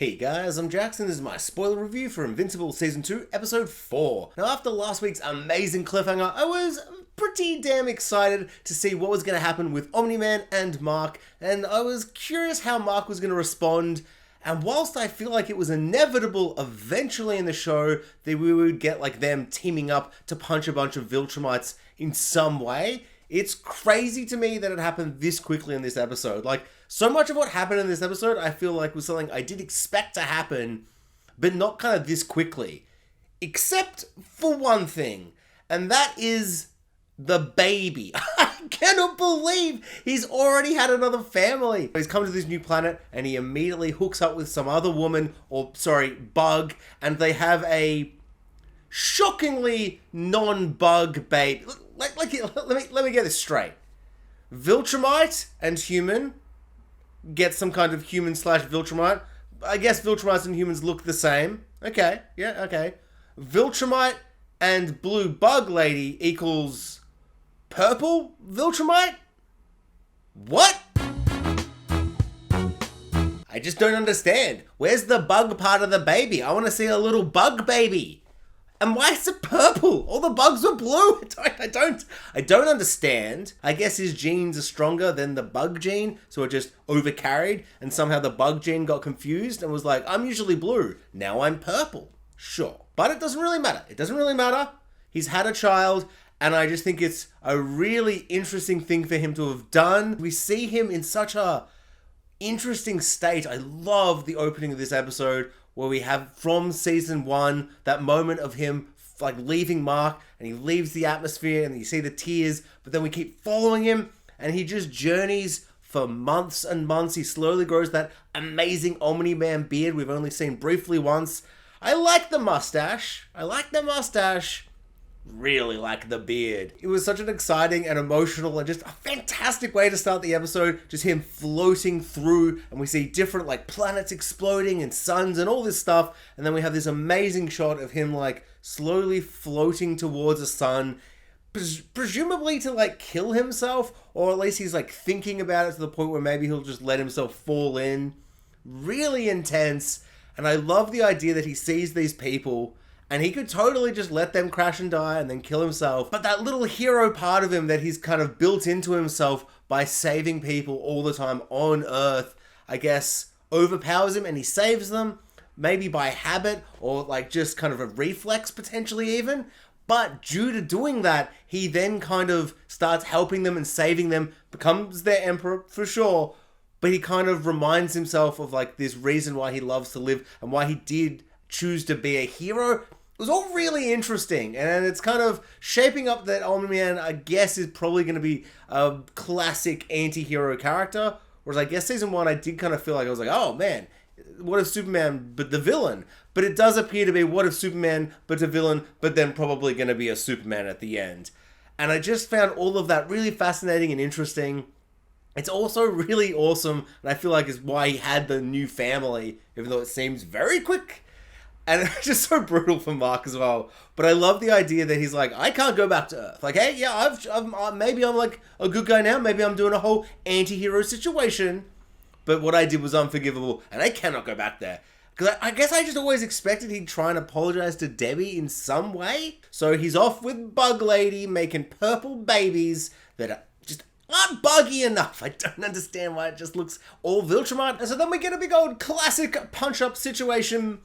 Hey guys, I'm Jackson. This is my spoiler review for Invincible Season 2, Episode 4. Now, after last week's amazing cliffhanger, I was pretty damn excited to see what was going to happen with Omni-Man and Mark, and I was curious how Mark was going to respond. And whilst I feel like it was inevitable eventually in the show that we would get like them teaming up to punch a bunch of Viltrumites in some way, it's crazy to me that it happened this quickly in this episode. Like, so much of what happened in this episode, I feel like was something I did expect to happen, but not kind of this quickly. Except for one thing, and that is the baby. I cannot believe he's already had another family. He's come to this new planet, and he immediately hooks up with some other woman, bug, and they have a shockingly non-bug babe. Let me get this straight. Viltrumite and human get some kind of human / Viltrumite. I guess Viltrumites and humans look the same. Okay, yeah, okay. Viltrumite and blue bug lady equals purple Viltrumite? What? I just don't understand. Where's the bug part of the baby? I want to see a little bug baby. And why is it purple? All the bugs were blue. I don't understand. I guess his genes are stronger than the bug gene, so it just overcarried, and somehow the bug gene got confused and was like, I'm usually blue, now I'm purple. Sure. But it doesn't really matter. It doesn't really matter. He's had a child, and I just think it's a really interesting thing for him to have done. We see him in such a interesting state. I love the opening of this episode, where we have from season 1 that moment of him like leaving Mark, and he leaves the atmosphere and you see the tears, but then we keep following him and he just journeys for months and months. He slowly grows that amazing Omni-Man beard we've only seen briefly once. I like the mustache. Really like the beard. It was such an exciting and emotional and just a fantastic way to start the episode. Just him floating through, and we see different like planets exploding and suns and all this stuff, and then we have this amazing shot of him like slowly floating towards a sun, presumably to like kill himself, or at least he's like thinking about it to the point where maybe he'll just let himself fall in. Really intense, and I love the idea that he sees these people and he could totally just let them crash and die and then kill himself. But that little hero part of him that he's kind of built into himself by saving people all the time on Earth, I guess, overpowers him and he saves them. Maybe by habit or like just kind of a reflex potentially even. But due to doing that, he then kind of starts helping them and saving them, becomes their emperor for sure. But he kind of reminds himself of like this reason why he loves to live and why he did choose to be a hero. It was all really interesting, and it's kind of shaping up that Omni-Man, I guess, is probably going to be a classic anti-hero character, whereas I guess Season 1 I did kind of feel like I was like, oh man, what if Superman but the villain? But it does appear to be what if Superman but the villain, but then probably going to be a Superman at the end. And I just found all of that really fascinating and interesting. It's also really awesome, and I feel like is why he had the new family, even though it seems very quick. And it's just so brutal for Mark as well. But I love the idea that he's like, I can't go back to Earth. Like, hey, yeah, maybe I'm like a good guy now. Maybe I'm doing a whole anti-hero situation. But what I did was unforgivable, and I cannot go back there. Because I guess I just always expected he'd try and apologize to Debbie in some way. So he's off with Bug Lady, making purple babies that just aren't buggy enough. I don't understand why it just looks all Viltrumite. And so then we get a big old classic punch-up situation.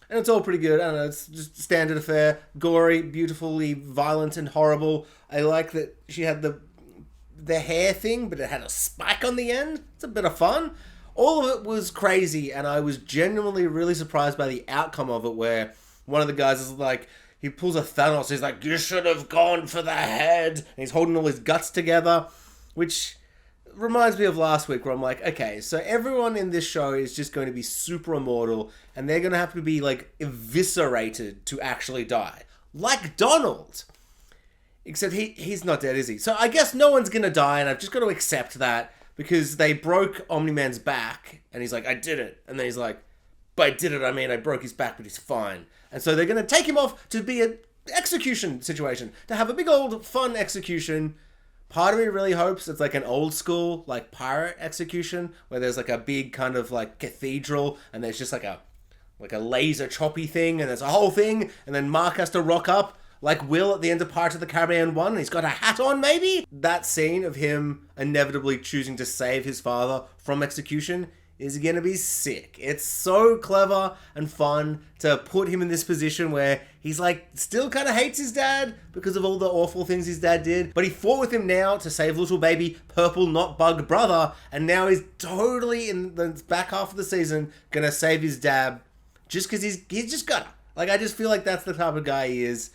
And it's all pretty good. I don't know, it's just standard affair. Gory, beautifully violent and horrible. I like that she had the hair thing, but it had a spike on the end. It's a bit of fun. All of it was crazy, and I was genuinely really surprised by the outcome of it, where one of the guys is like, he pulls a Thanos, he's like, you should have gone for the head. And he's holding all his guts together, which reminds me of last week where I'm like, okay, so everyone in this show is just going to be super immortal and they're going to have to be like eviscerated to actually die. Like Donald. Except he's not dead, is he? So I guess no one's going to die and I've just got to accept that because they broke Omni-Man's back and he's like, I did it. And then he's like, by did it, I mean I broke his back, but he's fine. And so they're going to take him off to be an execution situation, to have a big old fun execution. Part of me really hopes it's like an old school, like pirate execution, where there's like a big kind of like cathedral, and there's just like a laser choppy thing, and there's a whole thing, and then Mark has to rock up like Will at the end of Pirates of the Caribbean 1, and he's got a hat on, maybe? That scene of him inevitably choosing to save his father from execution is gonna be sick. It's so clever and fun to put him in this position where he's like, still kind of hates his dad because of all the awful things his dad did, but he fought with him now to save little baby purple not bug brother, and now he's totally in the back half of the season gonna save his dad just because he's just gotta. Like, I just feel like that's the type of guy he is.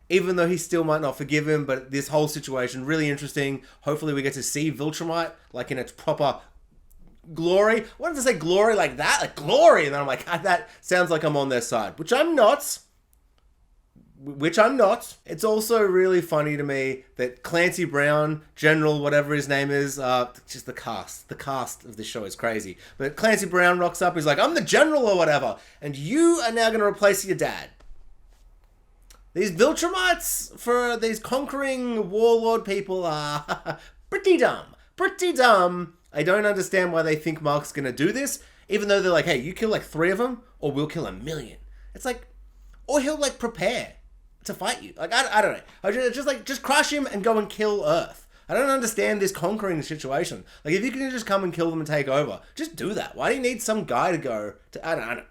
Even though he still might not forgive him, but this whole situation, really interesting. Hopefully we get to see Viltrumite, like, in its proper glory. I wanted to say glory like that, like glory, and then I'm like, that sounds like I'm on their side, which I'm not. It's also really funny to me that Clancy Brown, General, whatever his name is, just the cast of this show is crazy. But Clancy Brown rocks up, he's like, I'm the General or whatever, and you are now going to replace your dad. These Viltrumites for these conquering warlord people are pretty dumb. Pretty dumb. I don't understand why they think Mark's going to do this, even though they're like, hey, you kill like 3 of them, or we'll kill 1,000,000. It's like, or he'll like prepare to fight you. Like, I don't know. Just crush him and go and kill Earth. I don't understand this conquering situation. Like, if you can just come and kill them and take over, just do that. Why do you need some guy to go to, I don't know.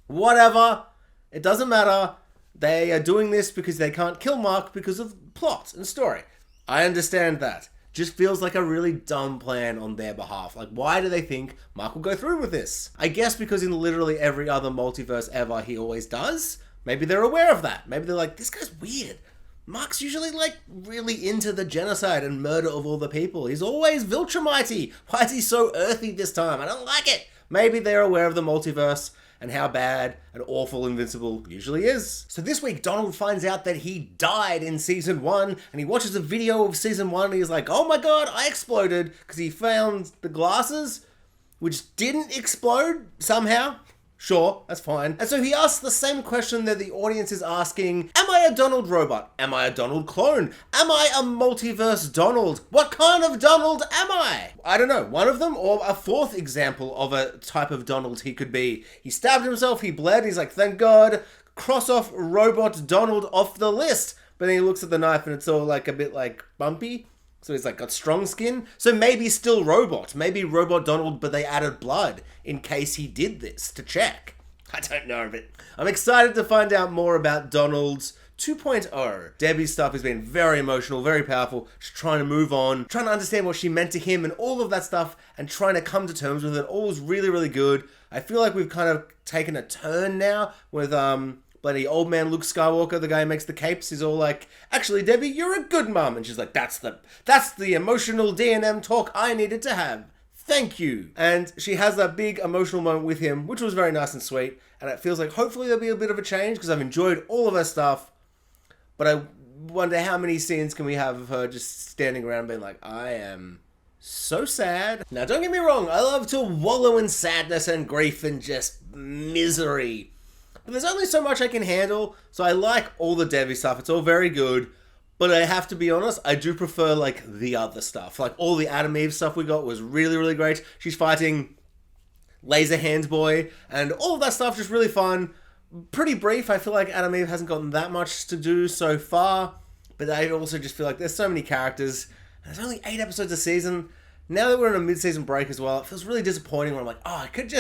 Whatever. It doesn't matter. They are doing this because they can't kill Mark because of plot and story. I understand that. Just feels like a really dumb plan on their behalf. Like, why do they think Mark will go through with this? I guess because in literally every other multiverse ever, he always does. Maybe they're aware of that. Maybe they're like, this guy's weird. Mark's usually, like, really into the genocide and murder of all the people. He's always Viltrumite. Why is he so earthy this time? I don't like it. Maybe they're aware of the multiverse and how bad and awful Invincible usually is. So this week, Donald finds out that he died in Season 1, and he watches a video of Season 1, and he's like, oh my god, I exploded, because he found the glasses, which didn't explode somehow. Sure, that's fine. And so he asks the same question that the audience is asking, am I a Donald robot? Am I a Donald clone? Am I a multiverse Donald? What kind of Donald am I? I don't know, one of them, or a fourth example of a type of Donald he could be. He stabbed himself, he bled, he's like, thank God, cross off robot Donald off the list. But then he looks at the knife and it's all like a bit like bumpy. So he's like got strong skin. So maybe still robot. Maybe robot Donald, but they added blood in case he did this to check. I don't know, but I'm excited to find out more about Donald's 2.0. Debbie's stuff has been very emotional, very powerful. Just trying to move on, trying to understand what she meant to him and all of that stuff, and trying to come to terms with it. All was really, really good. I feel like we've kind of taken a turn now with bloody old man Luke Skywalker, the guy who makes the capes. He's all like, actually, Debbie, you're a good mum. And she's like, that's the emotional D&M talk I needed to have. Thank you. And she has that big emotional moment with him, which was very nice and sweet. And it feels like hopefully there'll be a bit of a change because I've enjoyed all of her stuff. But I wonder how many scenes can we have of her just standing around being like, I am so sad. Now, don't get me wrong. I love to wallow in sadness and grief and just misery. But there's only so much I can handle, so I like all the Debbie stuff. It's all very good, but I have to be honest, I do prefer, like, the other stuff. Like, all the Adam Eve stuff we got was really, really great. She's fighting Laser Hands Boy, and all of that stuff just really fun. Pretty brief. I feel like Adam Eve hasn't gotten that much to do so far, but I also just feel like there's so many characters, and there's only 8 episodes a season. Now that we're in a mid-season break as well, it feels really disappointing when I'm like, oh, I could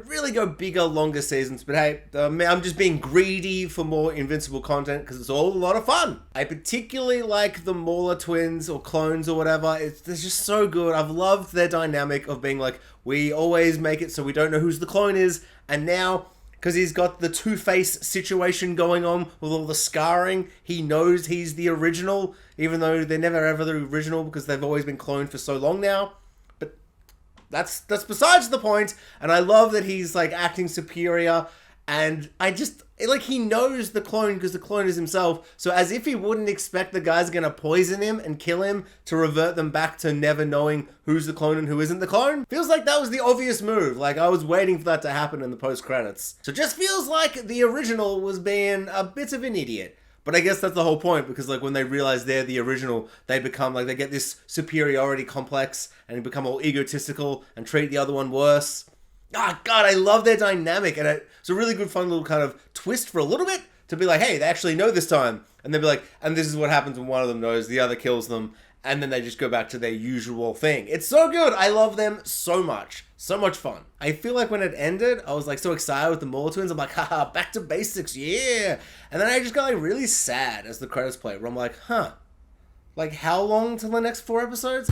really go bigger, longer seasons, but hey, I'm just being greedy for more Invincible content because it's all a lot of fun. I particularly like the Mauler twins or clones or whatever. They're just so good. I've loved their dynamic of being like, we always make it so we don't know who's the clone is, and now, because he's got the Two-Face situation going on with all the scarring, he knows he's the original, even though they're never ever the original because they've always been cloned for so long now. That's besides the point, and I love that he's, like, acting superior, and I just, like, he knows the clone because the clone is himself, so as if he wouldn't expect the guy's gonna poison him and kill him to revert them back to never knowing who's the clone and who isn't the clone. Feels like that was the obvious move, like, I was waiting for that to happen in the post-credits. So it just feels like the original was being a bit of an idiot. But I guess that's the whole point, because like when they realize they're the original, they become like, they get this superiority complex and become all egotistical and treat the other one worse. Ah, God, I love their dynamic, and it's a really good, fun little kind of twist for a little bit to be like, hey, they actually know this time, and they'll be like, and this is what happens when one of them knows, the other kills them, and then they just go back to their usual thing. It's so good. I love them so much. So much fun. I feel like when it ended, I was like so excited with the Moore twins. I'm like, haha, back to basics, yeah. And then I just got like really sad as the credits play, where I'm like, huh, like how long till the next 4 episodes?